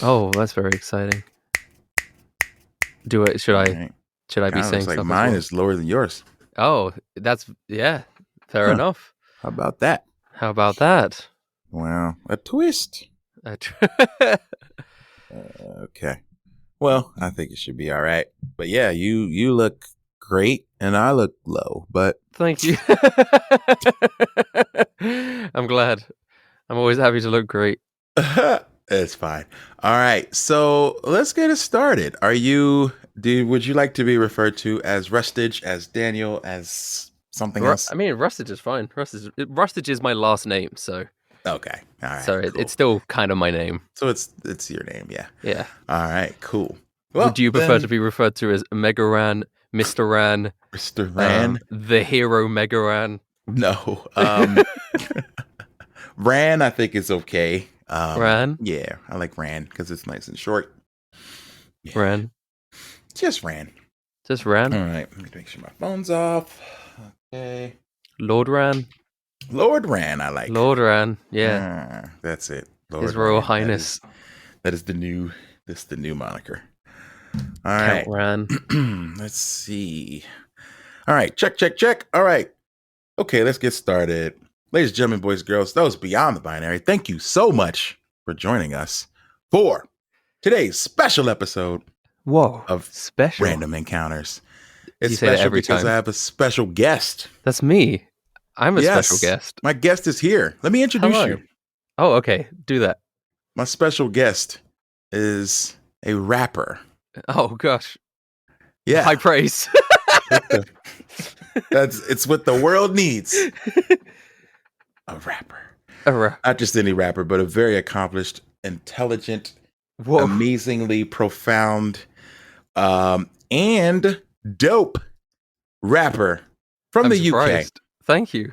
Oh, that's very exciting. Do it. Should All I? right. Should I be Kind of saying looks like stuff as mine well? is lower than yours. Oh, that's yeah. Fair Huh. enough. How about that? How about that? Wow, a twist. Uh, tr- Okay. Well, I think it should be all right. But yeah, you look great and I look low, but Thank you. I'm glad. I'm always happy to look great. it's fine. All right. So let's get it started. Would you like to be referred to as Rustage, as Daniel, as something else? I mean, Rustage is fine. Rustage is my last name, so Okay. All right. so Cool. it's still kind of my name. So it's your name, yeah. Yeah. All right, cool. Well, Would you prefer to be referred to as Mega Ran, Mr. Ran, Mr. Ran? the hero Mega Ran? No. Ran, I think is okay. Ran? Yeah, I like Ran because it's nice and short. Yeah. Ran? Just Ran. Just Ran? All right, let me make sure my phone's off. Okay. Lord Ran? Lord Ran, I like. Lord Ran, yeah. That's it. Lord His Royal Ran. Highness. That is the new moniker. All Count right. Ran. Let's see. All right, check. All right. Okay, let's get started. Ladies and gentlemen, boys and girls, those beyond the binary, thank you so much for joining us for today's special episode Whoa. of Special. Random Encounters. You It's say that special every because time. I have a special guest. That's me. I'm a Yes, special guest. My guest is here. Let me introduce Hello. you. Oh, okay. Do that. My special guest is a rapper. Oh, gosh. Yeah. High praise. It's what the world needs. A rapper. Not just any rapper, but a very accomplished, intelligent, Whoa. amazingly profound, and dope rapper from the surprised. UK. Thank you.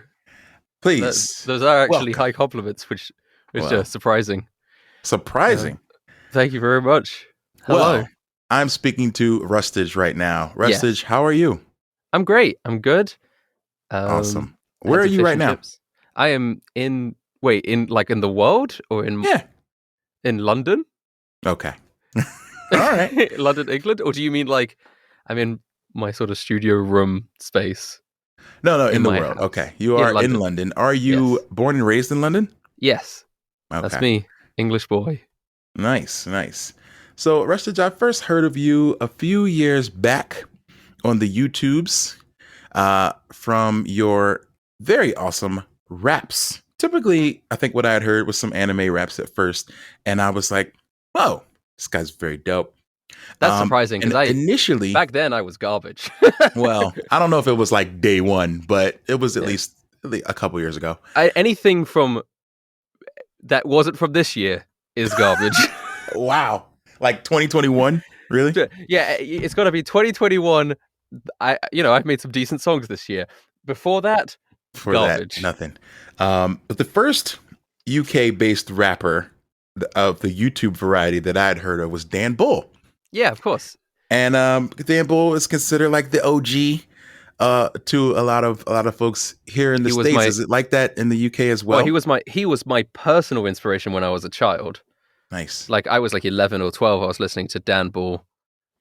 Please. Those are actually welcome. high compliments, which is Well, just surprising. Surprising. Thank you very much. Hello. Well, I'm speaking to Rustage right now. Rustage, how are you? I'm great. I'm good. Awesome. Where are you right now? I am in the world or in London? Okay. All right. London, England? Or do you mean like I'm in my sort of studio room space? No, in the world. House. Okay. You are in London. Are you born and raised in London? Yes. Okay. That's me. English boy. Nice. So, Rustage, I first heard of you a few years back on the YouTubes from your very awesome raps. Typically, I think what I had heard was some anime raps at first, and I was like, whoa, this guy's very dope. That's surprising because initially back then I was garbage. Well, I don't know if it was like day one, but it was at least a couple years ago. Anything from that wasn't from this year is garbage. Wow. Like 2021? Really? Yeah, it's got to be 2021. I've made some decent songs this year. Before that, garbage. Nothing. But the first UK-based rapper of the YouTube variety that I'd heard of was Dan Bull. Yeah, of course. And Dan Bull is considered like the OG to a lot of folks here in the States. Is it like that in the UK as well? Well, he was my personal inspiration when I was a child. Nice. Like I was like 11 or 12. I was listening to Dan Bull,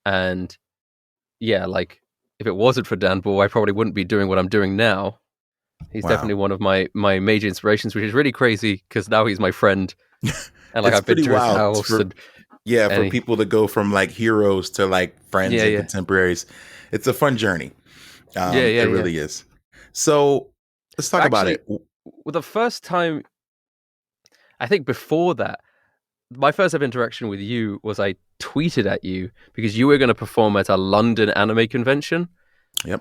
and yeah, like if it wasn't for Dan Bull, I probably wouldn't be doing what I'm doing now. He's definitely one of my major inspirations, which is really crazy because now he's my friend, and like I've been to his house. For people to go from like heroes to like friends and contemporaries, it's a fun journey. It really is. So let's talk about it. Well, the first time, I think before that, my first ever interaction with you was I tweeted at you because you were going to perform at a London anime convention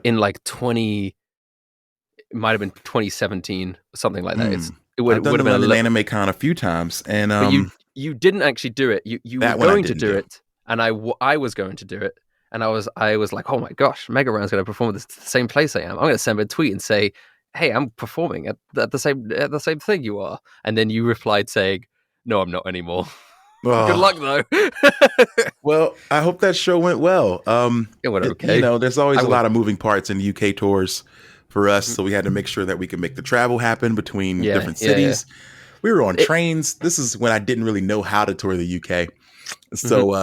in like it might have been 2017, something like that. It would have been a London Anime Con a few times, and but you didn't actually do it. You were going to do it, and I was going to do it, and I was like, oh my gosh, Mega Ran's going to perform at the same place I am. I'm going to send him a tweet and say, hey, I'm performing at the same thing you are, and then you replied saying, no, I'm not anymore. Oh. Good luck, though. Well, I hope that show went well. It went okay. There's always a lot of moving parts in UK tours for us, so we had to make sure that we could make the travel happen between different cities. We were on trains. This is when I didn't really know how to tour the UK. So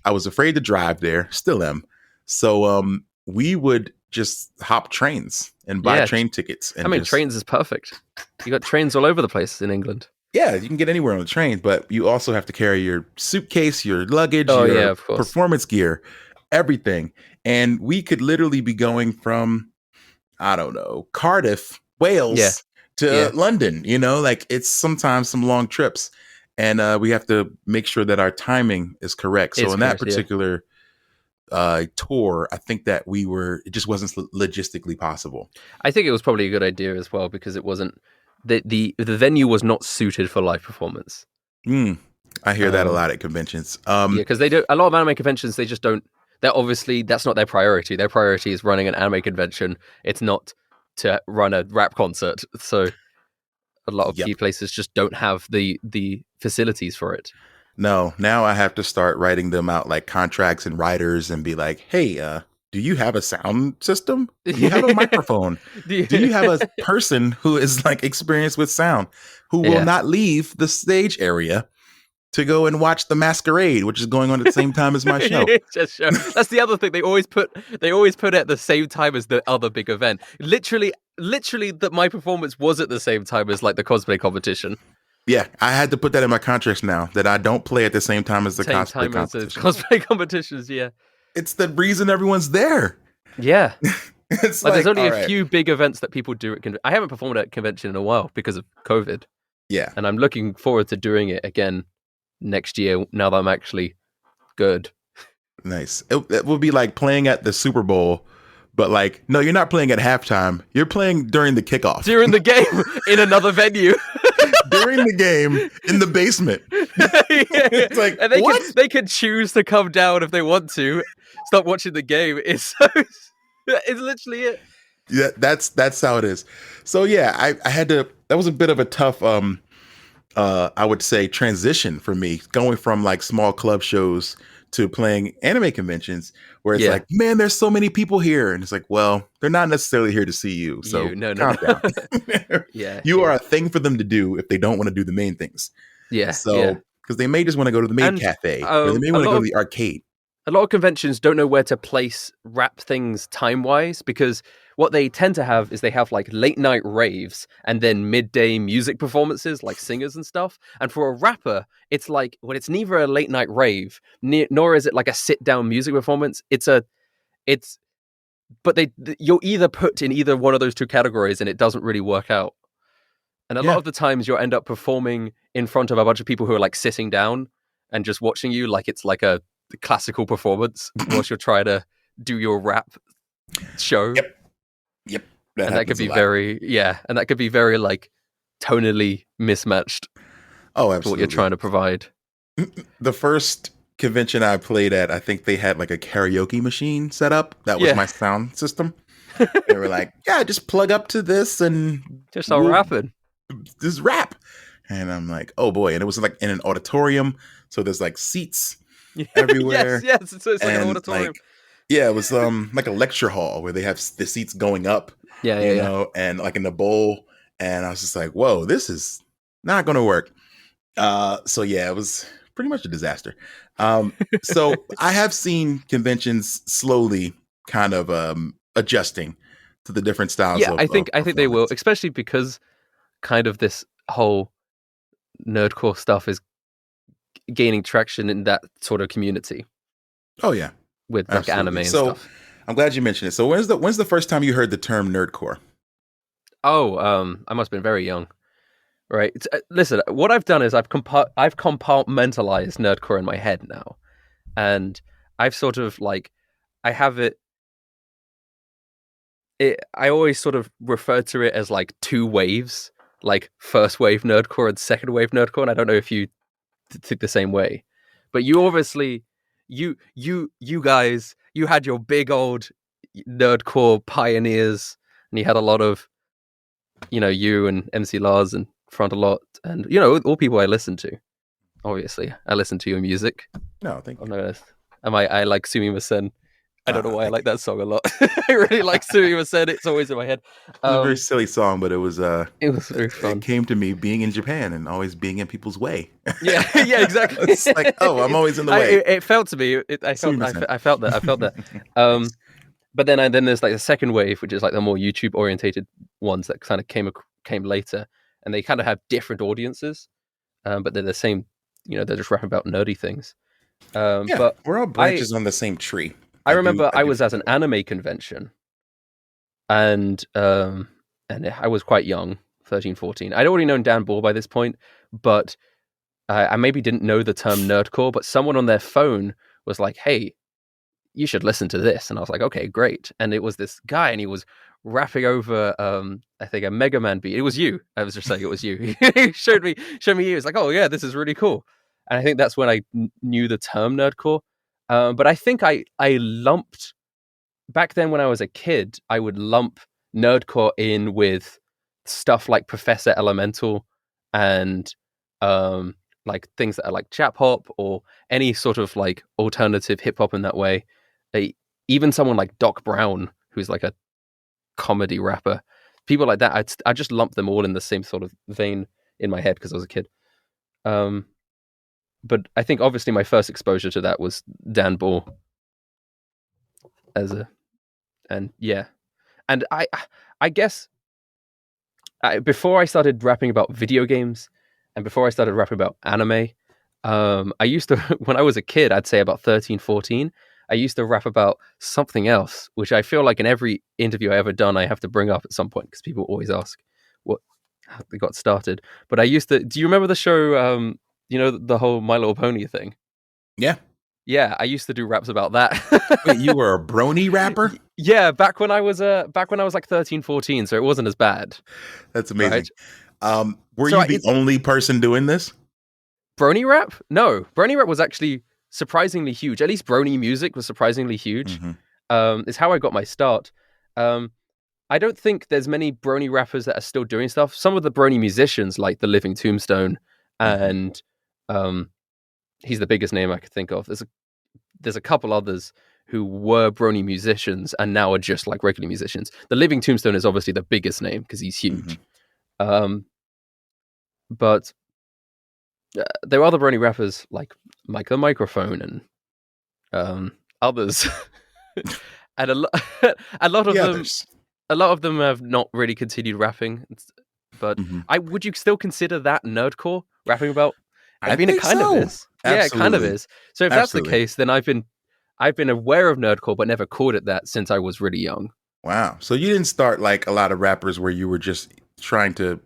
I was afraid to drive there, still am. So we would just hop trains and buy train tickets. And I mean, trains is perfect. You got trains all over the place in England. Yeah, you can get anywhere on the train, but you also have to carry your suitcase, your luggage, your performance gear, everything. And we could literally be going from, I don't know, Cardiff, Wales to London, like it's sometimes some long trips. And we have to make sure that our timing is correct. So that particular tour, I think that it just wasn't logistically possible. I think it was probably a good idea as well, because it wasn't, the venue was not suited for live performance. I hear that a lot at conventions. Because they do a lot of anime conventions. They just don't. That's not their priority. Their priority is running an anime convention. It's not to run a rap concert. So a lot of key places just don't have the facilities for it. No, now I have to start writing them out like contracts and writers and be like, hey, do you have a sound system? Do you have a microphone? Do you have a person who is like experienced with sound, who will not leave the stage area to go and watch the masquerade, which is going on at the same time as my show? That's the other thing. They always put it at the same time as the other big event. Literally that my performance was at the same time as like the cosplay competition. Yeah, I had to put that in my contracts now, that I don't play at the same time as the cosplay competition. Cosplay competitions, yeah. It's the reason everyone's there. Yeah. It's like there's only a few big events that people do at I haven't performed at a convention in a while because of COVID. Yeah. And I'm looking forward to doing it again next year, now that I'm actually good. Nice. It will be like playing at the Super Bowl, but like, no, you're not playing at halftime. You're playing during the kickoff. During the game in another venue. During the game in the basement. It's like, and they can choose to come down if they want to. Stop watching the game. It's literally it. Yeah, that's how it is. So yeah, I had to. That was a bit of a tough, I would say, transition for me, going from like small club shows to playing anime conventions, where it's like, man, there's so many people here, and it's like, well, they're not necessarily here to see you. So calm down. You are a thing for them to do if they don't want to do the main things. Yeah. So because they may just want to go to the main cafe, or they may want to go to the arcade. A lot of conventions don't know where to place rap things time-wise, because what they tend to have is they have like late night raves and then midday music performances, like singers and stuff. And for a rapper, it's like, well, it's neither a late night rave, nor is it like a sit down music performance. But you're either put in either one of those two categories, and it doesn't really work out. And a lot of the times you'll end up performing in front of a bunch of people who are like sitting down and just watching you, like it's like a classical performance whilst you're trying to do your rap show. Yep. And that could be very like tonally mismatched. Oh, absolutely. What you're trying to provide. The first convention I played at, I think they had like a karaoke machine set up. That was my sound system. They were like, yeah, just plug up to this and just start rapping. Just rap. And I'm like, oh boy. And it was like in an auditorium. So there's like seats everywhere. Yes. It's like an auditorium. Like, yeah, it was like a lecture hall where they have the seats going up. You know, and like in the bowl. And I was just like, whoa, this is not going to work. So yeah, it was pretty much a disaster. So I have seen conventions slowly kind of adjusting to the different styles. Yeah, I think they will, especially because kind of this whole nerdcore stuff is gaining traction in that sort of community. Oh yeah, with like anime and stuff. I'm glad you mentioned it. So when's the first time you heard the term nerdcore? Oh, I must have been very young. Right. Listen, what I've done is I've compartmentalized nerdcore in my head now, and I've sort of like I have it. I always sort of refer to it as like two waves, like first wave nerdcore and second wave nerdcore. And I don't know if you think the same way, but you obviously, you guys, you had your big old nerdcore pioneers, and you had a lot of, you and MC Lars and Front a Lot, and all people I listen to. Obviously, I listen to your music. No, thank you. I like Sumi Masen. I don't know why I like that song a lot. I really like to even said it. It's always in my head. It's a very silly song, but it was very fun. It came to me being in Japan and always being in people's way. Yeah, exactly. It's like, oh, I'm always in the way. It felt to me. I felt that. But then there's like the second wave, which is like the more YouTube orientated ones that kind of came later, and they kind of have different audiences, but they're the same. They're just rapping about nerdy things. But we're all branches on the same tree. I remember I was at an anime convention, and I was quite young, 13, 14. I'd already known Dan Ball by this point, but I maybe didn't know the term nerdcore. But someone on their phone was like, "Hey, you should listen to this." And I was like, okay, great. And it was this guy, and he was rapping over, I think, a Mega Man beat. It was you. I was just saying it was you. He showed me you. He was like, oh yeah, this is really cool. And I think that's when I knew the term nerdcore. But I think I lumped, back then when I was a kid, I would lump nerdcore in with stuff like Professor Elemental and like things that are like chap hop or any sort of like alternative hip hop in that way. Even someone like Doc Brown, who's like a comedy rapper, people like that, I just lump them all in the same sort of vein in my head because I was a kid. But I think obviously my first exposure to that was Dan Ball and I guess before I started rapping about video games and before I started rapping about anime, I used to, when I was a kid, I'd say about 13, 14, I used to rap about something else, which I feel like in every interview I ever done, I have to bring up at some point because people always ask how they got started. But I used to, do you remember the show, the whole My Little Pony thing? Yeah. Yeah, I used to do raps about that. Wait, you were a brony rapper? Yeah, back when I was like 13, 14, so it wasn't as bad. That's amazing. Right? Were you the only person doing this? Brony rap? No, brony rap was actually surprisingly huge. At least brony music was surprisingly huge. Mm-hmm. It's how I got my start. I don't think there's many brony rappers that are still doing stuff. Some of the brony musicians, like the Living Tombstone, and he's the biggest name I could think of. There's a couple others who were brony musicians and now are just like regular musicians. The Living Tombstone is obviously the biggest name because he's huge. Mm-hmm. But there are other brony rappers like Mike the Microphone and others, and a lot of them have not really continued rapping. But would you still consider that nerdcore, rapping about? I mean, it kind of is. Absolutely. Yeah, it kind of is. So if that's the case, then I've been aware of nerdcore, but never called it that since I was really young. Wow. So you didn't start like a lot of rappers where you were just trying to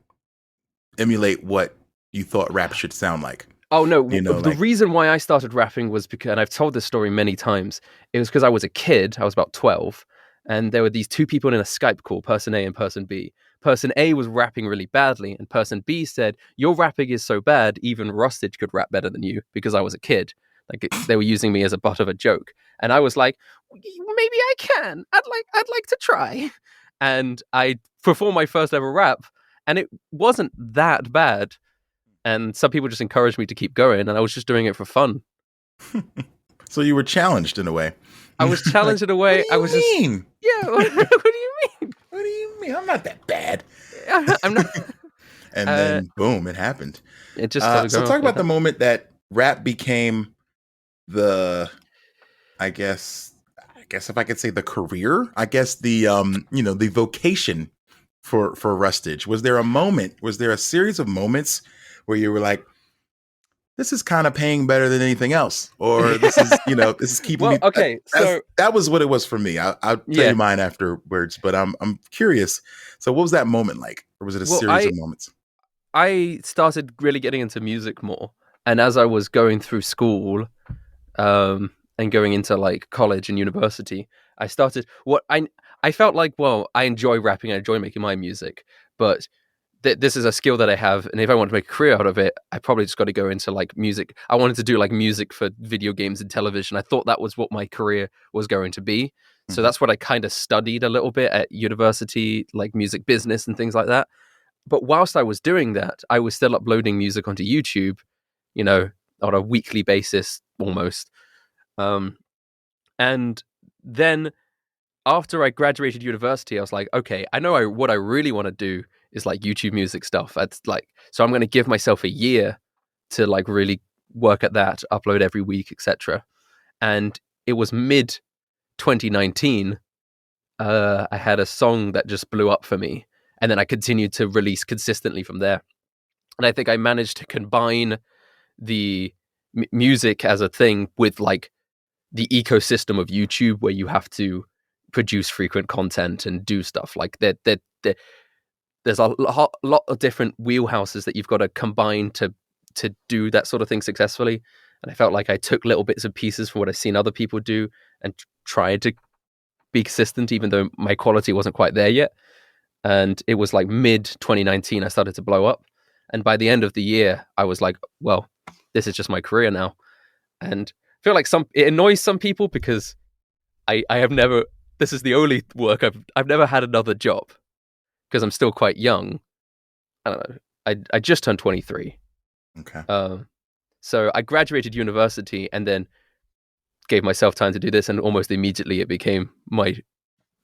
emulate what you thought rap should sound like. Oh no, the reason why I started rapping was because, and I've told this story many times, it was because I was a kid, I was about 12, and there were these two people in a Skype call, person A and person B. Person A was rapping really badly, and person B said, your rapping is so bad, even Rustage could rap better than you, because I was a kid. Like they were using me as a butt of a joke. And I was like, maybe I can. I'd like to try. And I performed my first ever rap, and it wasn't that bad. And some people just encouraged me to keep going, and I was just doing it for fun. So you were challenged in a way. I was challenged in a way. What do you mean? Yeah. What do you mean? What do you mean? I'm not that bad. I'm not. And then boom, it happened. It just started so talk about the moment that rap became I guess if I could say the career, I guess the the vocation for Rustage. Was there a moment? Was there a series of moments where you were like, this is kind of paying better than anything else, or this is this is keeping me. Okay, so that was what it was for me. I'll tell you mine afterwards, but I'm curious. So what was that moment like, or was it a series of moments? I started really getting into music more, and as I was going through school, and going into like college and university, I started I felt like, well, I enjoy rapping, I enjoy making my music, but this is a skill that I have, and if I want to make a career out of it, I probably just got to go into like music. I wanted to do like music for video games and television. I thought that was what my career was going to be. So that's what I kind of studied a little bit at university, like music business and things like that. But whilst I was doing that, I was still uploading music onto YouTube, on a weekly basis almost. And then after I graduated university, I was like, okay, I know what I really want to do is like YouTube music stuff. That's like, so I'm going to give myself a year to like really work at that, upload every week, etc. And it was mid 2019. I had a song that just blew up for me, and then I continued to release consistently from there. And I think I managed to combine the music as a thing with like the ecosystem of YouTube, where you have to produce frequent content and do stuff like that. There's a lot of different wheelhouses that you've got to combine to do that sort of thing successfully. And I felt like I took little bits and pieces from what I've seen other people do and tried to be consistent, even though my quality wasn't quite there yet. And it was like mid 2019, I started to blow up. And by the end of the year, I was like, well, this is just my career now. And I feel like it annoys some people because I have never, this is the only work I've never had another job because I'm still quite young. I don't know. I just turned 23. Okay. So I graduated university and then gave myself time to do this, and almost immediately it became my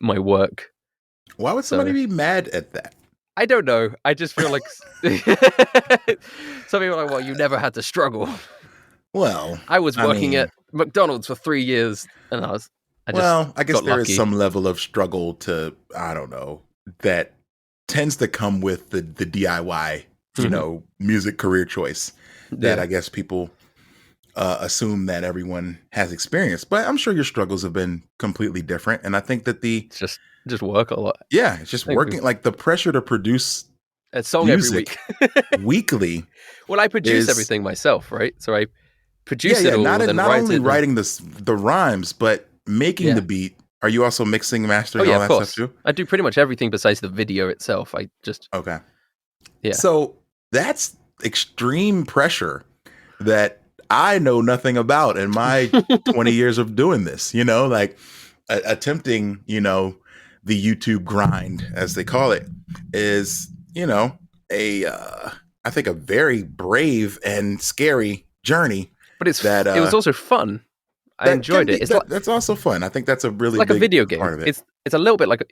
work. Why would somebody be mad at that? I don't know. I just feel like some people are like, well, you never had to struggle. Well, I was working at McDonald's for 3 years, and I guess there is some level of struggle to, I don't know, that tends to come with the DIY, you know, music career choice that I guess people assume that everyone has experienced. But I'm sure your struggles have been completely different. And I think that it's just work a lot. Yeah, it's just working. Like the pressure to produce a song every week. Weekly. Well, I produce everything myself, right? So I produce it all. Not only writing the rhymes, but making the beat. Are you also mixing, mastering, all that stuff too? I do pretty much everything besides the video itself. Okay. Yeah. So that's extreme pressure that I know nothing about in my 20 years of doing this, you know, like attempting, you know, the YouTube grind, as they call it, is, you know, I think a very brave and scary journey. But it was also fun. I enjoyed it. That's also fun. I think that's a really like big a video game. Part of it. It's a little bit like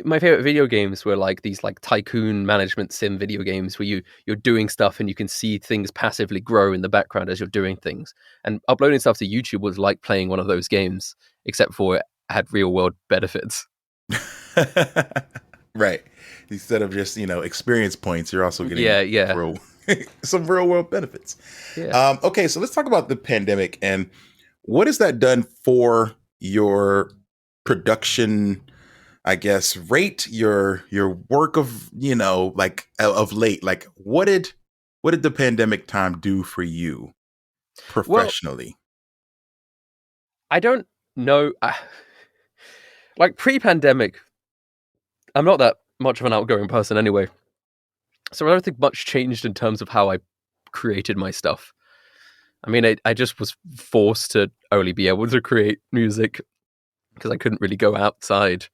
my favorite video games were like these like tycoon management sim video games where you're doing stuff and you can see things passively grow in the background as you're doing things. And uploading stuff to YouTube was like playing one of those games, except for it had real world benefits. Right. Instead of just, you know, experience points, you're also getting some real world benefits. Yeah. Okay, so let's talk about the pandemic and what has that done for your production, I guess, rate, your work of, you know, like of late? Like what did the pandemic time do for you professionally? Well, I don't know. Like pre-pandemic, I'm not that much of an outgoing person anyway. So I don't think much changed in terms of how I created my stuff. I mean, I just was forced to only be able to create music because I couldn't really go outside.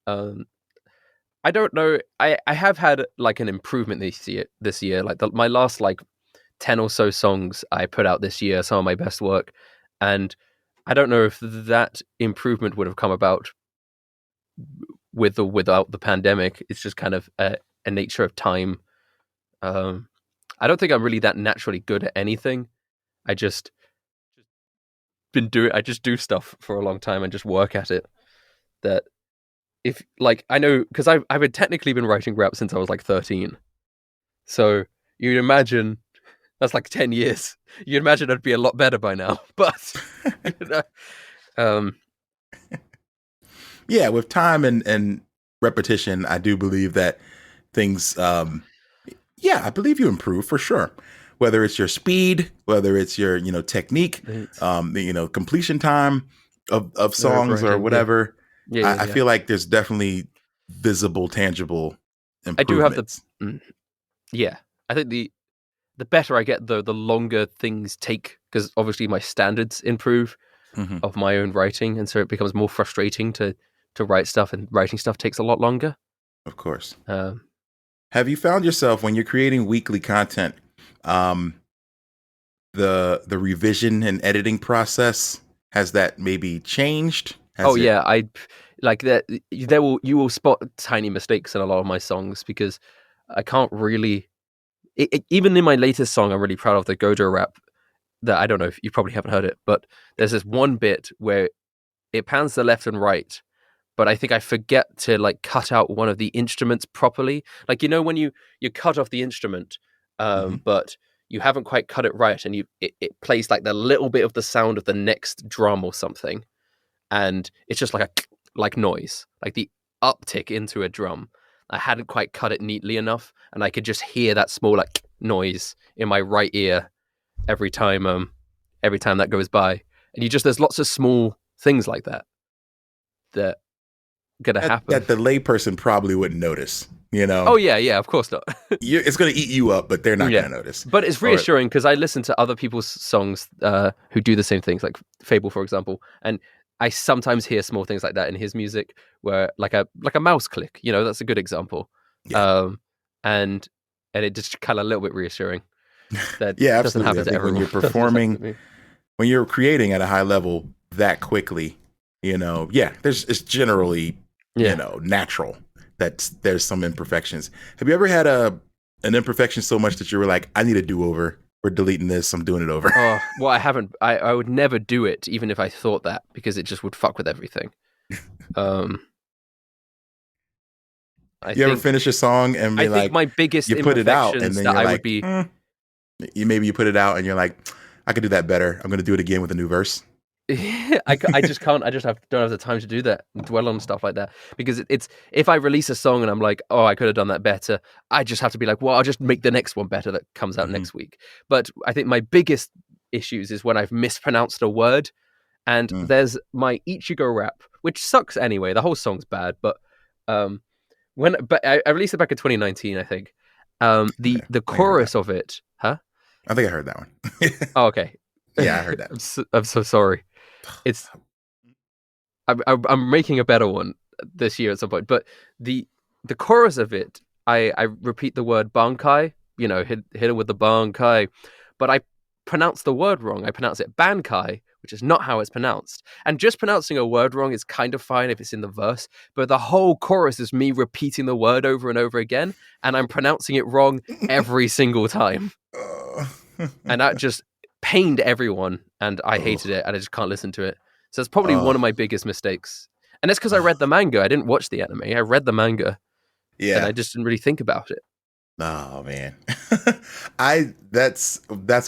I don't know. I have had like an improvement this year. Like my last like 10 or so songs I put out this year, some of my best work. And I don't know if that improvement would have come about with or without the pandemic. It's just kind of a nature of time. I don't think I'm really that naturally good at anything. I just do stuff for a long time and just work at it. That if like I know because I've technically been writing rap since I was like 13. So you'd imagine that's like 10 years. You'd imagine I'd be a lot better by now. But you know, yeah, with time and repetition, I do believe that things I believe you improve for sure. Whether it's your speed, whether it's your, you know, technique, you know, completion time of songs or whatever. Yeah. I feel like there's definitely visible, tangible improvements. I do have I think the better I get, though, the longer things take, because obviously my standards improve of my own writing, and so it becomes more frustrating to write stuff, and writing stuff takes a lot longer. Of course. Have you found yourself when you're creating weekly content, the revision and editing process, has that maybe changed? Oh yeah, I like that. You will spot tiny mistakes in a lot of my songs because I can't really. Even in my latest song, I'm really proud of the Gojo rap. That I don't know if you probably haven't heard it, but there's this one bit where it pans to left and right, but I think I forget to like cut out one of the instruments properly. Like when you cut off the instrument, but you haven't quite cut it right, and it plays like the little bit of the sound of the next drum or something, and it's just like a like noise, like the uptick into a drum. I hadn't quite cut it neatly enough, and I could just hear that small like noise in my right ear every time that goes by. And there's lots of small things like that gonna happen that the layperson probably wouldn't notice. Oh yeah, of course not. It's gonna eat you up, but they're not gonna notice. But it's reassuring because I listen to other people's songs who do the same things, like Fable, for example, and I sometimes hear small things like that in his music, where like a mouse click. That's a good example. Yeah. And it just kind of a little bit reassuring. That yeah, doesn't happen to everyone. When you're performing, when you're creating at a high level that quickly, it's generally natural that there's some imperfections. Have you ever had an imperfection so much that you were like, I need a do-over? We're deleting this. I'm doing it over. Oh, well, I haven't. I would never do it, even if I thought that, because it just would fuck with everything. You ever finish a song and be think my biggest you put it out and then you're like, you put it out and you're like, I could do that better. I'm going to do it again with a new verse. I just can't. I just don't have the time to do that and dwell on stuff like that, because it's if I release a song and I'm like, oh, I could have done that better, I just have to be like, well, I'll just make the next one better that comes out next week. But I think my biggest issues is when I've mispronounced a word, and there's my Ichigo rap, which sucks anyway. The whole song's bad, but I released it back in 2019, I think. The chorus of it, huh? I think I heard that one. Oh, okay. Yeah, I heard that. I'm so sorry. I'm making a better one this year at some point, but the chorus of it, I repeat the word bankai, hit it with the bankai, but I pronounce the word wrong. I pronounce it bankai, which is not how it's pronounced. And just pronouncing a word wrong is kind of fine if it's in the verse, but the whole chorus is me repeating the word over and over again, and I'm pronouncing it wrong every single time. And that just pained everyone, and I hated it, and I just can't listen to it. So it's probably one of my biggest mistakes. And that's because I read the manga. I didn't watch the anime. I read the manga. Yeah. And I just didn't really think about it. Oh man. That's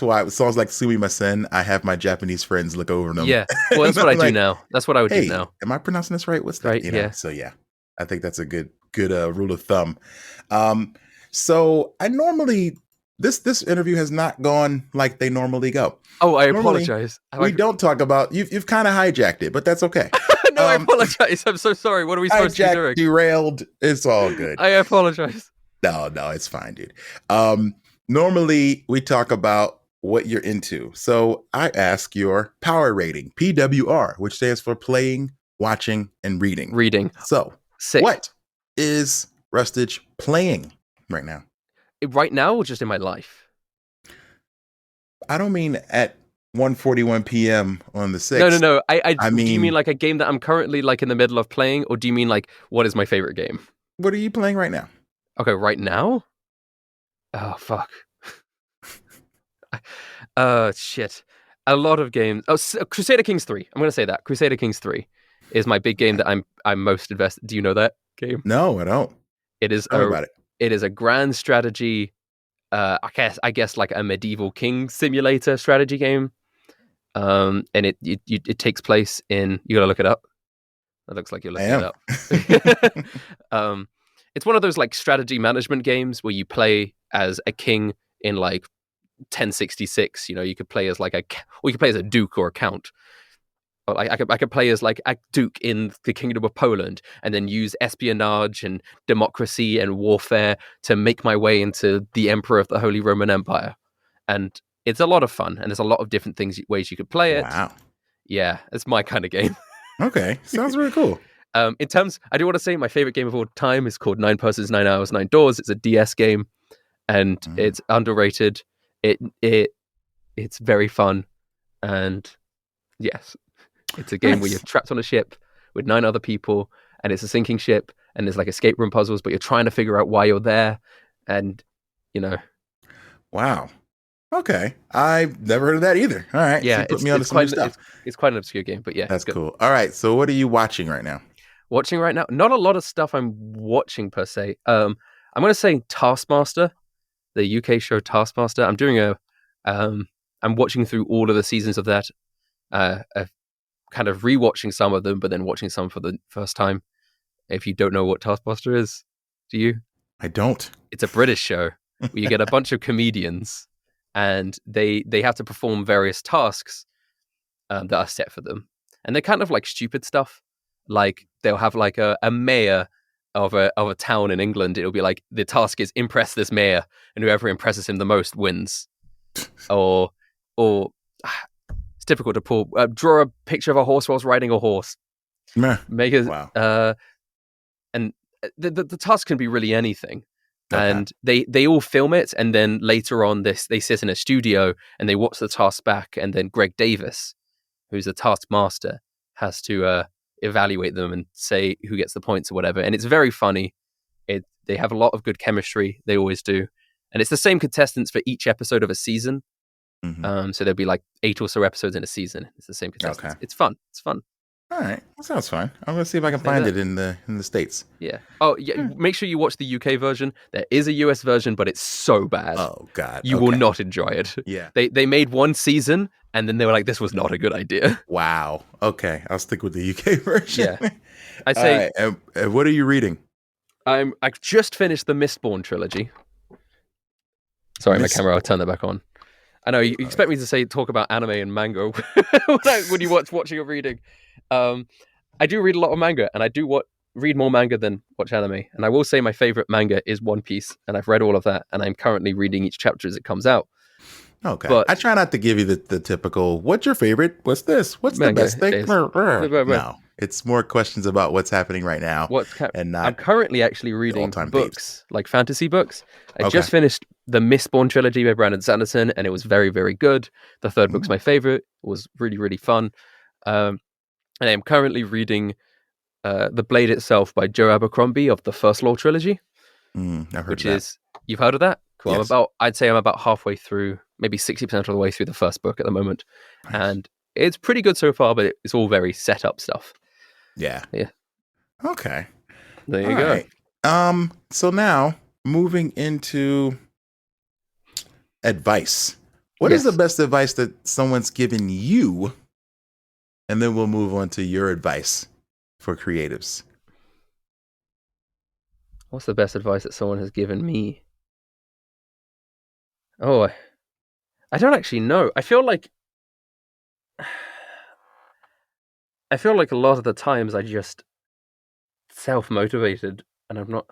why songs like Sumimasen, I have my Japanese friends look over them. Yeah. Well, that's what I do now. That's what I would do now. Am I pronouncing this right? What's that? Right, yeah. So yeah. I think that's a good rule of thumb. So I normally This interview has not gone like they normally go. Oh, I apologize. We don't talk about you've kind of hijacked it, but that's okay. No, I apologize. I'm so sorry. What are we supposed to be doing? Derailed. It's all good. I apologize. No, it's fine, dude. Normally we talk about what you're into. So I ask your power rating, PWR, which stands for playing, watching, and reading. Reading. So what is Rustage playing right now? Right now, or just in my life? I don't mean at 1:41 p.m. on the 6th. No. I mean, do you mean like a game that I'm currently like in the middle of playing, or do you mean like what is my favorite game? What are you playing right now? Okay, right now? Oh, fuck. Shit. A lot of games. Oh, Crusader Kings 3. I'm going to say that. Crusader Kings 3 is my big game that I'm most invested. Do you know that game? No, I don't. It is about it. It is a grand strategy, I guess like a medieval king simulator strategy game. And it takes place in, you got to look it up. It looks like you're looking it up. It's one of those like strategy management games where you play as a king in like 1066. You could play as you could play as a duke or a count. Or I could play as like a duke in the Kingdom of Poland, and then use espionage and democracy and warfare to make my way into the Emperor of the Holy Roman Empire. And it's a lot of fun, and there's a lot of different ways you could play it. Wow. Yeah, it's my kind of game. Okay, sounds really cool. In terms, I do want to say my favorite game of all time is called 9 Persons, 9 Hours, 9 Doors. It's a DS game, and it's underrated. It's very fun, and yes, it's a game where you're trapped on a ship with 9 other people, and it's a sinking ship, and there's like escape room puzzles, but you're trying to figure out why you're there, and Wow. Okay. I've never heard of that either. All right. So yeah, you put me onto some new stuff. It's quite an obscure game, but yeah, That's it's good. cool. All right. So what are you watching right now? Watching right now, not a lot of stuff I'm watching per se. I'm going to say Taskmaster, the UK show Taskmaster. I'm watching through all of the seasons of that. Kind of rewatching some of them, but then watching some for the first time. If you don't know what Taskmaster is, do you? I don't. It's a British show where you get a bunch of comedians, and they have to perform various tasks that are set for them, and they're kind of like stupid stuff. Like they'll have like a mayor of a town in England. It'll be like the task is impress this mayor, and whoever impresses him the most wins. or it's difficult to pull. Draw a picture of a horse whilst riding a horse. Make it. Wow. And the task can be really anything. Okay. And they all film it, and then later on they sit in a studio and they watch the task back, and then Greg Davis, who's a taskmaster, has to evaluate them and say who gets the points or whatever. And it's very funny. They have a lot of good chemistry. They always do. And it's the same contestants for each episode of a season. Mm-hmm. So there'll be like 8 or so episodes in a season. It's the same contestants. Okay. It's fun. All right, that sounds fun. I'm gonna see if I can find it in the States. Yeah. Oh, yeah. Make sure you watch the UK version. There is a US version, but it's so bad. Oh God, you will not enjoy it. Yeah. They made one season, and then they were like, "This was not a good idea." Wow. Okay, I'll stick with the UK version. Yeah. I say. All right, and what are you reading? I just finished the Mistborn trilogy. Sorry, my camera. I'll turn that back on. I know you expect me to talk about anime and manga when you watching or reading. I do read a lot of manga, and I do read more manga than watch anime. And I will say my favorite manga is One Piece, and I've read all of that, and I'm currently reading each chapter as it comes out. Okay, but I try not to give you the typical, what's your favorite? What's this? What's the best thing? No, it's more questions about what's happening right now. I'm currently actually reading books, like fantasy books. I just finished the Mistborn trilogy by Brandon Sanderson, and it was very, very good. The third book's my favorite. It was really, really fun. And I'm currently reading The Blade Itself by Joe Abercrombie of the First Law trilogy. I've heard of that. You've heard of that? Cool. Yes. I'd say I'm about halfway through, maybe 60% of the way through the first book at the moment. Nice. And it's pretty good so far, but it's all very set up stuff. Yeah. Okay. There you go. Right. So now moving into advice. What is the best advice that someone's given you? And then we'll move on to your advice for creatives. What's the best advice that someone has given me? Oh, I don't actually know. I feel like a lot of the times I just self-motivated, and I'm not.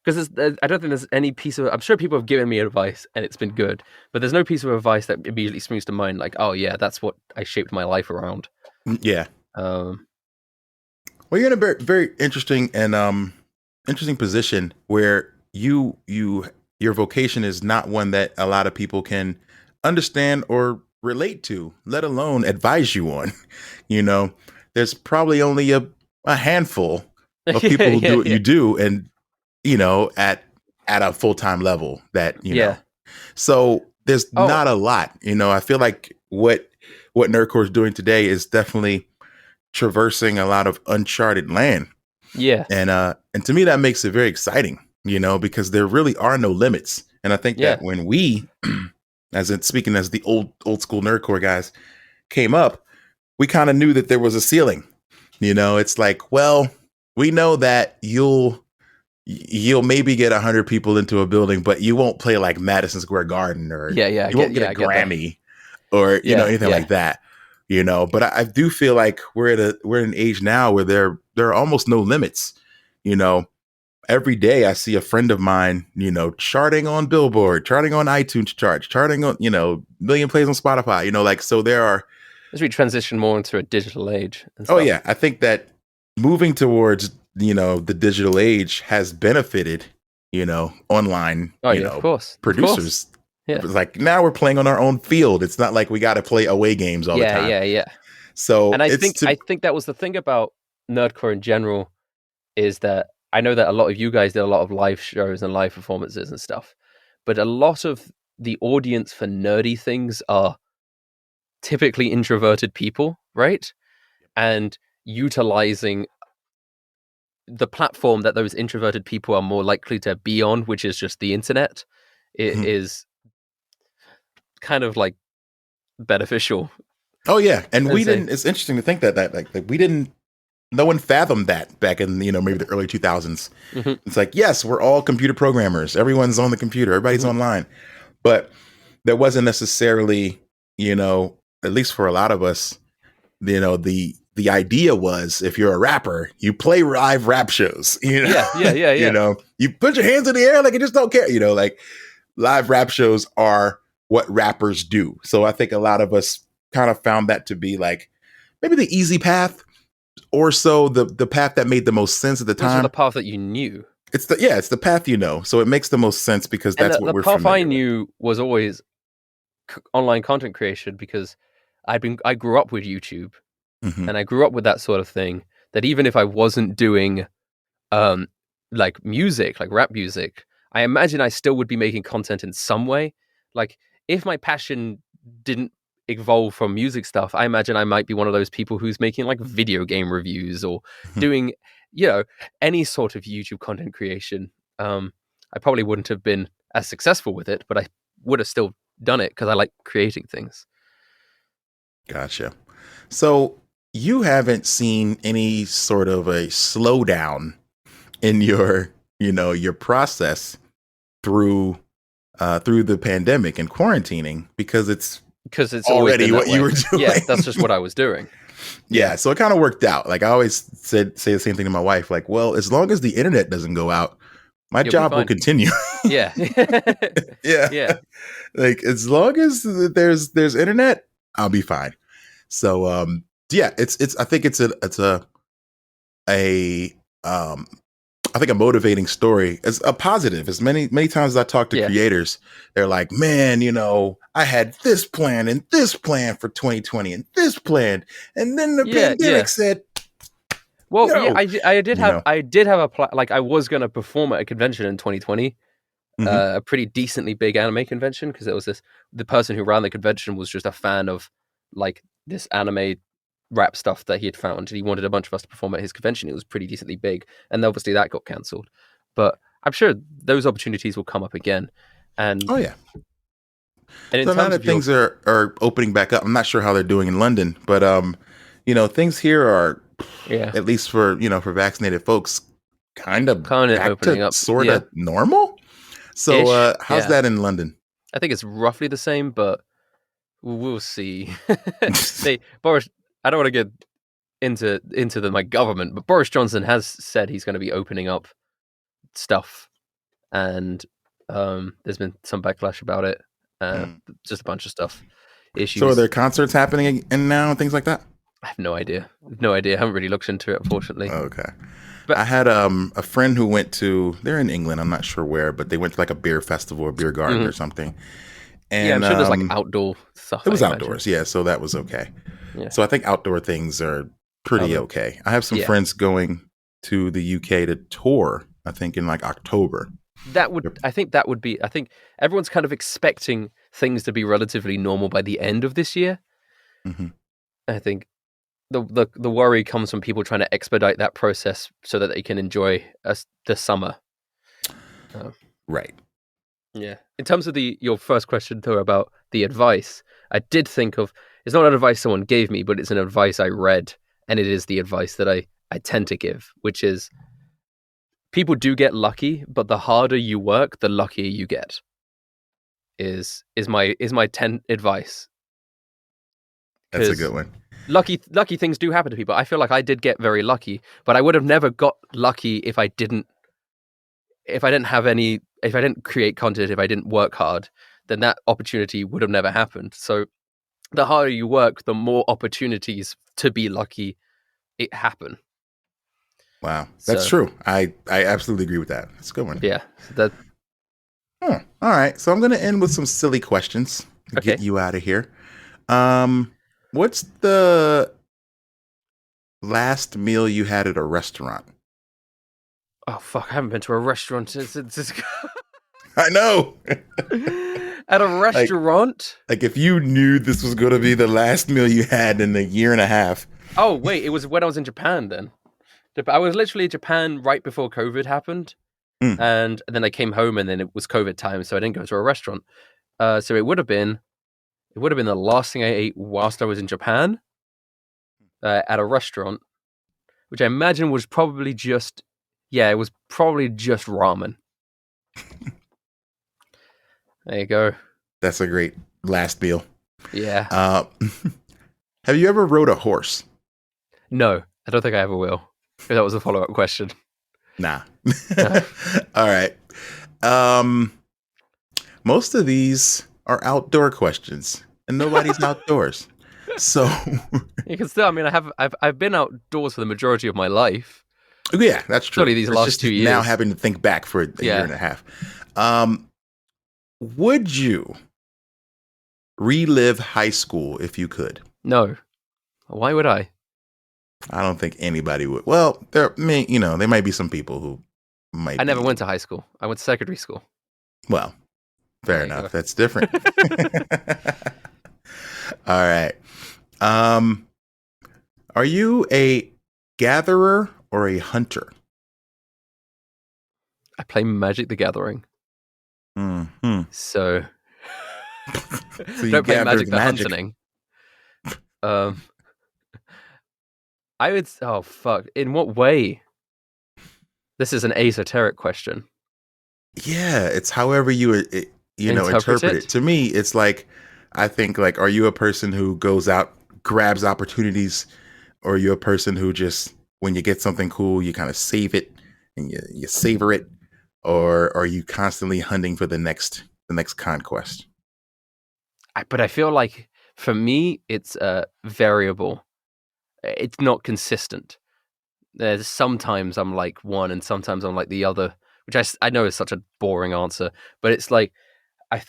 Because I don't think there's any piece of. I'm sure people have given me advice and it's been good, but there's no piece of advice that immediately springs to mind. Like, oh yeah, that's what I shaped my life around. Yeah. Well, you're in a very, very interesting and interesting position where your vocation is not one that a lot of people can understand or relate to, let alone advise you on. There's probably only a handful of people who do what you do, and at a full-time level that know. So there's not a lot. I feel like what Nerdcore is doing today is definitely traversing a lot of uncharted land. Yeah. And to me that makes it very exciting, because there really are no limits. And I think that when we speaking as the old school Nerdcore guys came up, we kind of knew that there was a ceiling. It's like, well, we know that you'll maybe get 100 people into a building, but you won't play like Madison Square Garden, or you won't get a Grammy or anything like that. But I do feel like we're at an age now where there are almost no limits. Every day I see a friend of mine, charting on Billboard, charting on iTunes charts, charting on, million plays on Spotify, so there are. As we transition more into a digital age. Oh yeah. I think that moving towards, the digital age has benefited, online, of course. producers Yeah. It's like now we're playing on our own field. It's not like we got to play away games all the time. Yeah. So and I think that was the thing about Nerdcore in general, is that I know that a lot of you guys did a lot of live shows and live performances and stuff, but a lot of the audience for nerdy things are typically introverted people, right? And utilizing the platform that those introverted people are more likely to be on, which is just the internet, it is kind of like beneficial. Oh yeah, and we didn't. It's interesting to think that like we didn't. No one fathomed that back in maybe the early 2000s. Mm-hmm. It's like, yes, we're all computer programmers. Everyone's on the computer. Everybody's online, but there wasn't necessarily, at least for a lot of us, the idea was if you're a rapper, you play live rap shows. Yeah. You put your hands in the air like you just don't care. Like live rap shows are what rappers do. So I think a lot of us kind of found that to be like maybe the easy path, or so the path that made the most sense at the time. The path that you knew. It's the path So it makes the most sense because that's what we're familiar with. The path I knew was always online content creation, because I grew up with YouTube, and I grew up with that sort of thing. That even if I wasn't doing like music, like rap music, I imagine I still would be making content in some way. Like if my passion didn't evolve from music stuff, I imagine I might be one of those people who's making like video game reviews or doing, any sort of YouTube content creation. I probably wouldn't have been as successful with it, but I would have still done it because I like creating things. Gotcha. So you haven't seen any sort of a slowdown in your process through the pandemic and quarantining because it's already what you were doing. Yeah, that's just what I was doing. Yeah, so it kind of worked out. Like I always say the same thing to my wife. Like, well, as long as the internet doesn't go out, my job will continue. Yeah. Yeah. Like as long as there's internet, I'll be fine. So yeah, I think it's a motivating story. It's a positive. As many times as I talk to creators, they're like, man, I had this plan and this plan for 2020 and this plan, and then the pandemic said, well, no. I did have a plan. Like I was going to perform at a convention in 2020, a pretty decently big anime convention, because it was the person who ran the convention was just a fan of like this anime rap stuff that he had found, and he wanted a bunch of us to perform at his convention. It was pretty decently big, and obviously that got cancelled. But I'm sure those opportunities will come up again. And oh yeah. And so now that things are opening back up, I'm not sure how they're doing in London, but things here are at least for vaccinated folks kind of opening up, sort of normal. So how's that in London? I think it's roughly the same, but we'll see. Boris, I don't want to get into my government, but Boris Johnson has said he's going to be opening up stuff, and there's been some backlash about it. Just a bunch of stuff, issues. So are there concerts happening now and things like that? I have no idea. I haven't really looked into it, unfortunately. Okay. But I had a friend who went they're in England, I'm not sure where, but they went to like a beer festival or beer garden or something. And I'm sure there's like outdoor stuff. It was outdoors, so that was okay. Yeah. So I think outdoor things are pretty okay. I have some friends going to the UK to tour, I think in like October. I think everyone's kind of expecting things to be relatively normal by the end of this year. Mm-hmm. I think the worry comes from people trying to expedite that process so that they can enjoy the summer. Right. Yeah. In terms of your first question though about the advice, I did think of, it's not an advice someone gave me, but it's an advice I read, and it is the advice that I tend to give, which is people do get lucky, but the harder you work, the luckier you get. Is my advice. That's a good one. Lucky things do happen to people. I feel like I did get very lucky, but I would have never got lucky if I didn't create content, if I didn't work hard, then that opportunity would have never happened. So the harder you work, the more opportunities to be lucky it happen. Wow. That's true. I absolutely agree with that. That's a good one. Yeah. All right. So I'm going to end with some silly questions to get Okay. you out of here. What's the last meal you had at a restaurant? Oh fuck! I haven't been to a restaurant since. I know. At a like, restaurant. like if you knew this was going to be the last meal you had in a year and a half. Oh wait, it was when I was in Japan. Then I was literally in Japan right before COVID happened, Mm. and then I came home, and then it was COVID time, so I didn't go to a restaurant. So it would have been the last thing I ate whilst I was in Japan at a restaurant, which I imagine was probably just it was probably just ramen. There you go. That's a great last meal. Yeah. Uh, have you ever rode a horse? No, I don't think I ever will. If that was a follow-up question. Nah. No. All right. Most of these are outdoor questions, and nobody's outdoors. So You can still. I mean, I've been outdoors for the majority of my life. yeah, that's true. Certainly these It's last just 2 years. now having to think back for a year and a half. Would you relive high school if you could? No. Why would I? I don't think anybody would. Well, there might be some people who might. I never went to high school. I went to secondary school. Well, fair enough. That's different. All right. Are you a gatherer or a hunter? I play Magic the Gathering. Mm-hmm. So you don't play Magic the magic. Hunting. I would. Oh fuck! In what way? This is an esoteric question. Yeah, it's however you interpret it. To me, it's like I think like, are you a person who goes out, grabs opportunities, or are you a person who just when you get something cool, you kind of save it and you savor it, or are you constantly hunting for the next conquest? But I feel like for me, it's variable. It's not consistent. There's sometimes I'm like one, and sometimes I'm like the other, which I know is such a boring answer, but it's like I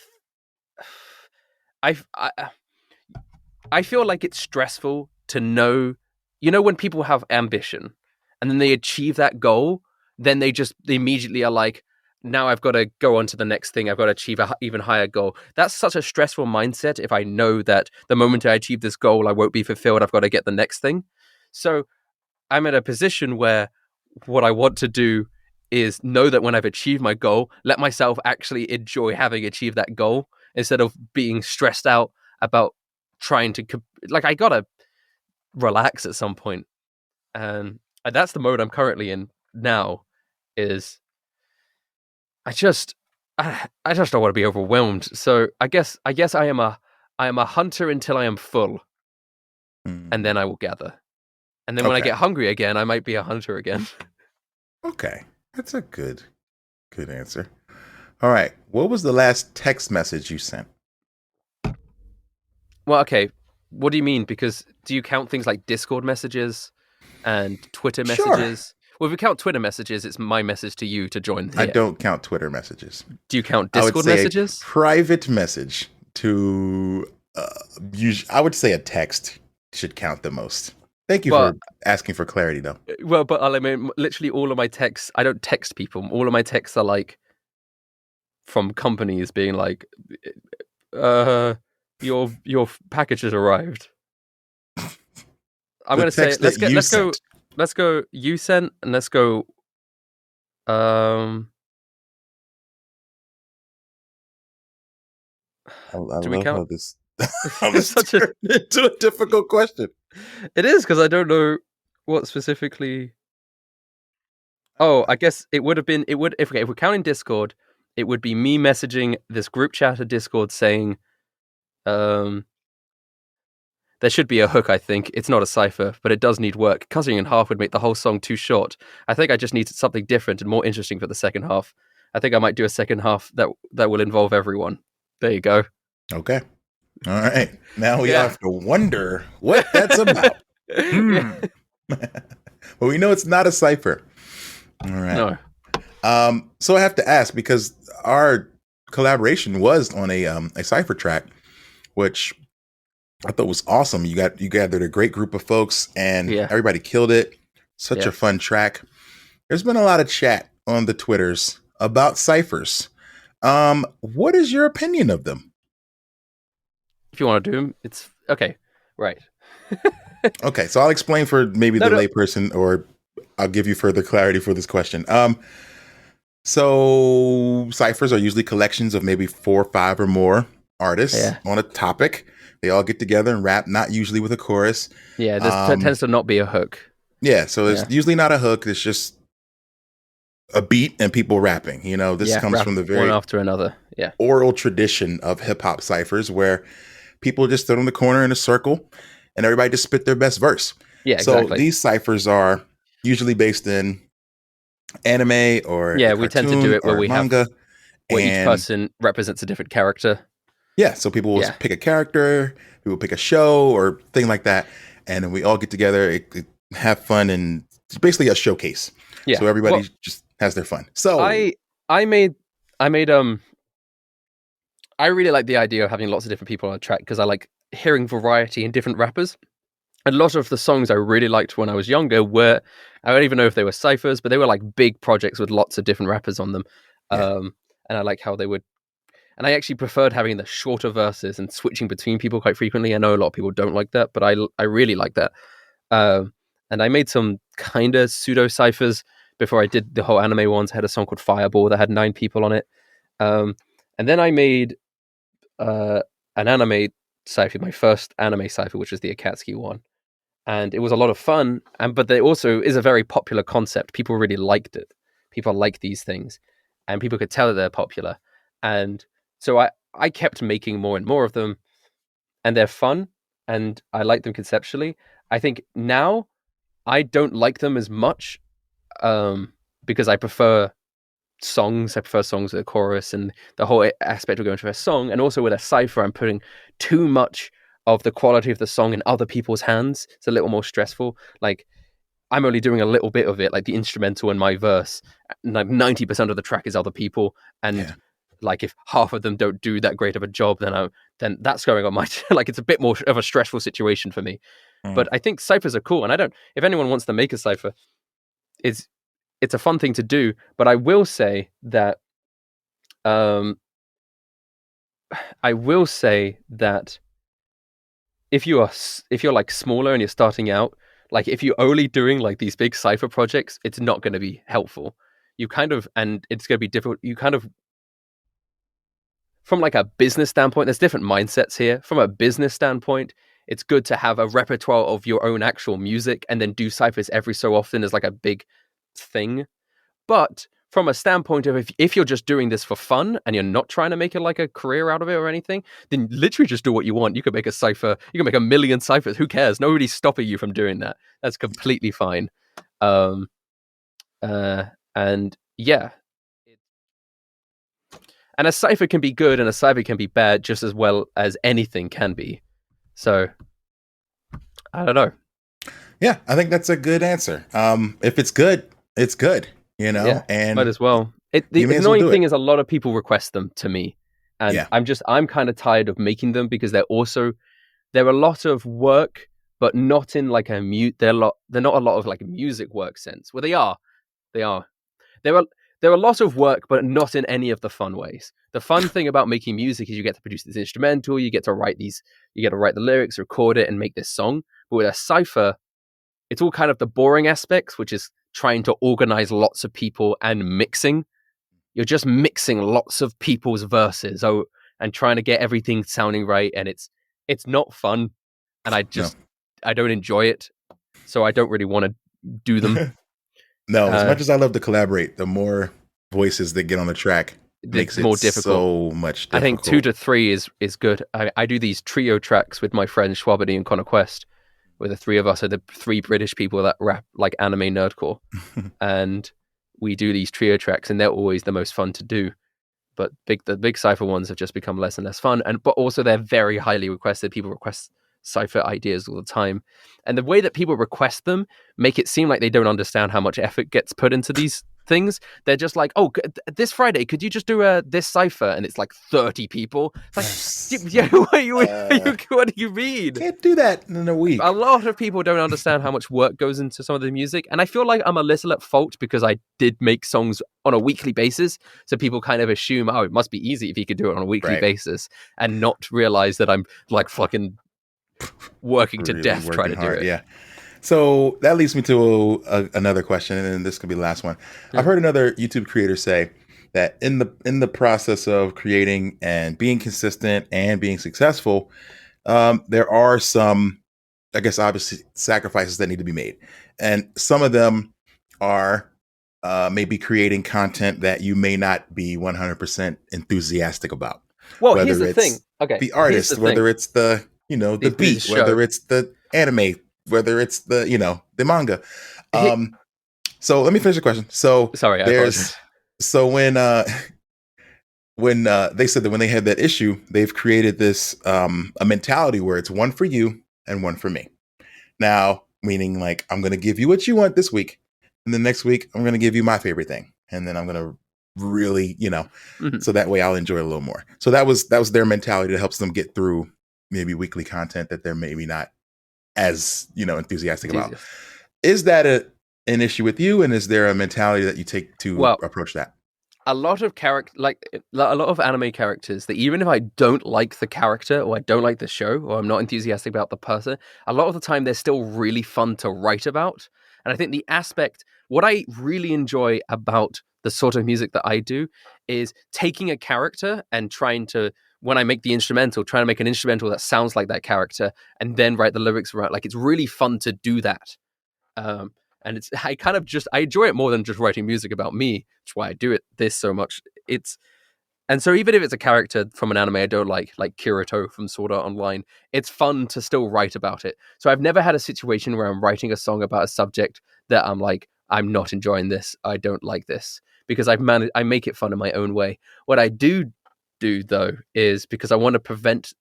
I feel like it's stressful to know, when people have ambition and then they achieve that goal, then they immediately are like, now I've got to go on to the next thing. I've got to achieve an even higher goal. That's such a stressful mindset. If I know that the moment I achieve this goal, I won't be fulfilled, I've got to get the next thing. So I'm in a position where what I want to do is know that when I've achieved my goal, let myself actually enjoy having achieved that goal instead of being stressed out about trying to I gotta relax at some point. And that's the mode I'm currently in now. Is I just don't want to be overwhelmed. So I guess I am a hunter until I am full, and then I will gather. And then when I get hungry again, I might be a hunter again. Okay, that's a good answer. All right, what was the last text message you sent? Well, okay. What do you mean? Because do you count things like Discord messages and Twitter messages? Sure. Well, if you count Twitter messages, it's my message to you to join here. I don't count Twitter messages. Do you count Discord messages? A private message to, I would say a text should count the most. Thank you for asking for clarity, though. Well, but I mean, literally all of my texts, I don't text people. All of my texts are like from companies being like, your package has arrived. I'm going to say let's go you sent, and let's go I love how this it's such into a difficult question. It is, because I don't know what specifically. Oh, I guess it would have been if we're counting Discord, it would be me messaging this group chat of Discord saying there should be a hook, I think. It's not a cipher, but it does need work. Cutting in half would make the whole song too short. I think I just need something different and more interesting for the second half. I think I might do a second half that will involve everyone. There you go. Okay. All right. Now we have to wonder what that's about. Well, we know it's not a cipher. All right. No. So I have to ask, because our collaboration was on a Cypher track, which I thought was awesome. You gathered a great group of folks, and Yeah. everybody killed it. Such a fun track. There's been a lot of chat on the Twitters about Cyphers. What is your opinion of them? If you want to do them, it's okay. Right. Okay, so I'll explain for maybe the layperson, or I'll give you further clarity for this question. So Cyphers are usually collections of maybe 4 or 5 or more artists on a topic. They all get together and rap, not usually with a chorus. Yeah, there tends to not be a hook. Yeah, so it's usually not a hook. It's just a beat and people rapping. You know, this comes from the very one after another. Yeah, oral tradition of hip hop ciphers where people just stood on the corner in a circle and everybody just spit their best verse. Yeah, exactly. So these ciphers are usually based in anime or we tend to do it where we manga, where each person represents a different character. Yeah, so people will pick a character, people pick a show or thing like that, and then we all get together, have fun, and it's basically a showcase. Yeah, so everybody just has their fun. So I really like the idea of having lots of different people on a track because I like hearing variety in different rappers. A lot of the songs I really liked when I was younger were, I don't even know if they were ciphers, but they were like big projects with lots of different rappers on them. And I like how they would, and I actually preferred having the shorter verses and switching between people quite frequently. I know a lot of people don't like that, but I really like that. And I made some kind of pseudo ciphers before I did the whole anime ones. I had a song called Fireball that had 9 people on it. And then I made an anime cipher, my first anime cipher, which was the Akatsuki one. And it was a lot of fun, but there also is a very popular concept. People really liked it. People like these things, and people could tell that they're popular. And so I kept making more and more of them, and they're fun, and I like them conceptually. I think now I don't like them as much because I prefer songs. I prefer songs with a chorus and the whole aspect of going to a song. And also with a cipher, I'm putting too much of the quality of the song in other people's hands. It's a little more stressful. Like I'm only doing a little bit of it, like the instrumental and my verse. Like 90% of the track is other people, and like if half of them don't do that great of a job, then that's going on my like it's a bit more of a stressful situation for me. But I think ciphers are cool, and I don't. If anyone wants to make a cipher, it's a fun thing to do. But I will say that, if you're like smaller and you're starting out, like if you're only doing like these big cipher projects, it's not going to be helpful. And it's going to be difficult. You kind of, from like a business standpoint, there's different mindsets here. From a business standpoint, it's good to have a repertoire of your own actual music and then do ciphers every so often as like a big thing. But from a standpoint of if you're just doing this for fun and you're not trying to make it like a career out of it or anything, then literally just do what you want. You could make a cipher. You can make 1 million ciphers. Who cares? Nobody's stopping you from doing that. That's completely fine. And yeah. And a cipher can be good and a cipher can be bad just as well as anything can be. So, I don't know. Yeah, I think that's a good answer. If it's good, it's good. You know, and might as well. The annoying thing is a lot of people request them to me, and I'm kind of tired of making them because they're a lot of work, but not in like they're not a lot of like music work sense. Well, they are. They're a lot of work, but not in any of the fun ways. The fun thing about making music is you get to produce this instrumental, you get to write the lyrics, record it, and make this song. But with a cipher, it's all kind of the boring aspects, which is trying to organize lots of people and mixing. You're just mixing lots of people's verses and trying to get everything sounding right, and it's not fun, and I don't enjoy it, so I don't really want to do them. No, as much as I love to collaborate, the more voices that get on the track makes it more difficult. So much difficult. I think 2 to 3 is good. I do these trio tracks with my friends Schwabity and Connor Quest, where the 3 of us are the 3 British people that rap like anime nerdcore. And we do these trio tracks, and they're always the most fun to do. But the big cipher ones have just become less and less fun. But also they're very highly requested. People request cipher ideas all the time. And the way that people request them make it seem like they don't understand how much effort gets put into these things. They're just like, oh, this Friday, could you just do this cipher? And it's like 30 people. It's like, yeah, what do you mean? Can't do that in a week. A lot of people don't understand how much work goes into some of the music. And I feel like I'm a little at fault because I did make songs on a weekly basis. So people kind of assume, oh, it must be easy if you could do it on a weekly basis, and not realize that I'm like fucking working to death trying to do it. Yeah. So that leads me to another question, and then this could be the last one. I've heard another YouTube creator say that in the process of creating and being consistent and being successful, there are some, I guess, obviously sacrifices that need to be made, and some of them are maybe creating content that you may not be 100% enthusiastic about. Well, here's the thing. Okay, the artist, whether it's the the beat, whether it's the anime, whether it's the the manga. So let me finish the question. So sorry, I apologize. So when they said that when they had that issue, they've created this a mentality where it's one for you and one for me. Now, meaning like I'm going to give you what you want this week, and then next week I'm going to give you my favorite thing, and then I'm going to really so that way I'll enjoy it a little more. So that was their mentality that helps them get through maybe weekly content that they're maybe not as enthusiastic about. Is that an issue with you, and is there a mentality that you take to approach that? A lot of a lot of anime characters, that even if I don't like the character or I don't like the show or I'm not enthusiastic about the person, a lot of the time they're still really fun to write about. And I think what I really enjoy about the sort of music that I do is taking a character and trying to, when I make the instrumental, trying to make an instrumental that sounds like that character and then write the lyrics around. Like, it's really fun to do that. And I enjoy it more than just writing music about me. That's why I do this so much. And so even if it's a character from an anime I don't like Kirito from Sword Art Online, it's fun to still write about it. So I've never had a situation where I'm writing a song about a subject that I'm like, I'm not enjoying this, I don't like this, because I make it fun in my own way. What I do though is, because I want to prevent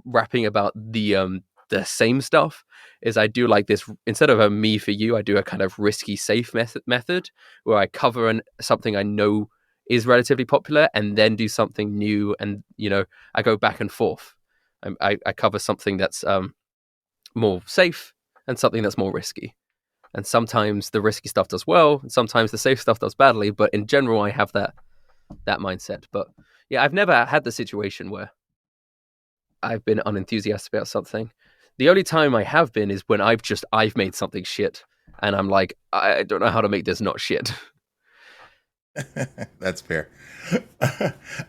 rapping about the same stuff, is I do like this, instead of a me for you, I do a kind of risky safe method where I cover something I know is relatively popular and then do something new, and I go back and forth. I cover something that's more safe and something that's more risky, and sometimes the risky stuff does well and sometimes the safe stuff does badly, but in general I have that mindset. But yeah, I've never had the situation where I've been unenthusiastic about something. The only time I have been is when I've made something shit and I'm like, I don't know how to make this not shit. That's fair.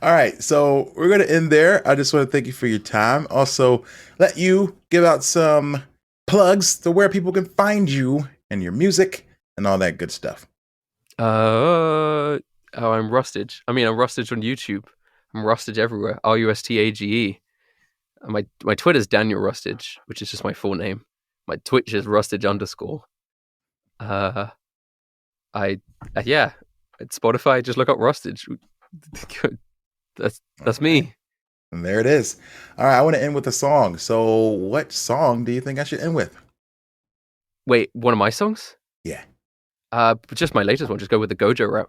All right, so we're going to end there. I just want to thank you for your time. Also, let you give out some plugs to where people can find you and your music and all that good stuff. I'm Rustage. I'm Rustage on YouTube. I'm Rustage everywhere. Rustage. My Twitter's Daniel Rustage, which is just my full name. My Twitch is Rustage _. At Spotify, just look up Rustage. That's me. And there it is. All right, I want to end with a song. So what song do you think I should end with? Wait, one of my songs? Yeah. Just my latest one. Just go with the Gojo rap.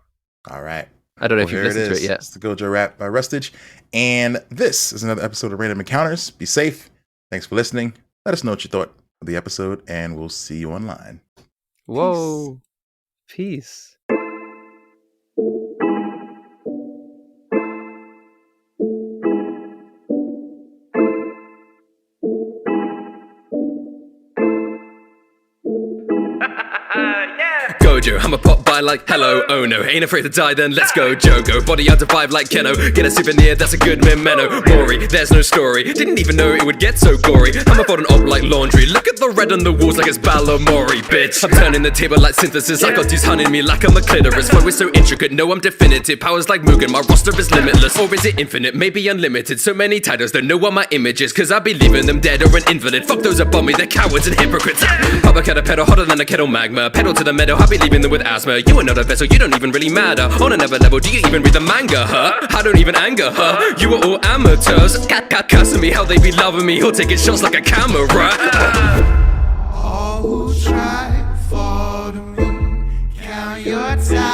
All right. I don't know if you've listened to it yet. It's the Gojo rap by Rustage. And this is another episode of Random Encounters. Be safe. Thanks for listening. Let us know what you thought of the episode, and we'll see you online. Whoa. Peace. Gojo, I'm a pop by like hello, oh no, ain't afraid to die then let's go Jogo, body out to vibe like Keno, get a souvenir that's a good memento, Mori, there's no story, didn't even know it would get so gory, I'm a folding up like laundry, look at the red on the walls like it's Balamori, bitch, I'm turning the table like synthesis, I got these hunting me like I'm a clitoris, flow is so intricate, no I'm definitive, powers like Mugen, my roster is limitless, or is it infinite, maybe unlimited, so many titles, don't know what my image is, cause I be leaving them dead or an invalid, fuck those above me, they're cowards and hypocrites, Papa cat a pedal hotter than a kettle magma, pedal to the meadow, I be leaving them with asthma, you are not a vessel, you don't even really matter, on another level, do you even read the manga, huh? I don't even anger her, you are all amateurs, cussing me how they be loving me, he'll take his shots like a camera. All who try fall to me, count your time.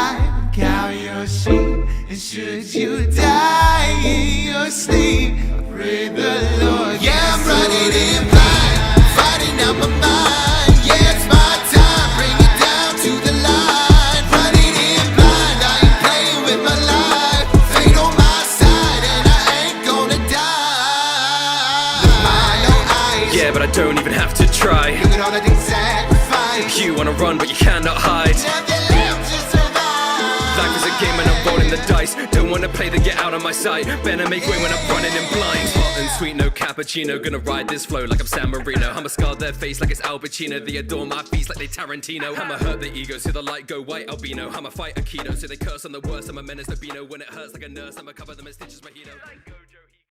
Should you die in your sleep, pray the Lord. Yeah, I'm running in blind, fighting out my mind. Yeah, it's my time, bring it down to the line. Running in blind, I ain't playing with my life. Fate on my side, and I ain't gonna die. With mine, no eyes. Yeah, but I don't even have to try. Look at all the things sacrifice. You wanna run, but you cannot hide. Nothing left to survive. Life is a game and I'm rolling the dice. Don't wanna play to get out of my sight. Better make way when I'm running in blind. Hot and sweet, no cappuccino. Gonna ride this flow like I'm San Marino. I'ma scar their face like it's Al Pacino. They adore my feast like they Tarantino. I'ma hurt their ego, see the light go white albino. I'ma fight a keto, so they curse on the worst. I'm a menace to Bino. When it hurts like a nurse, I'ma cover them in stitches mojito.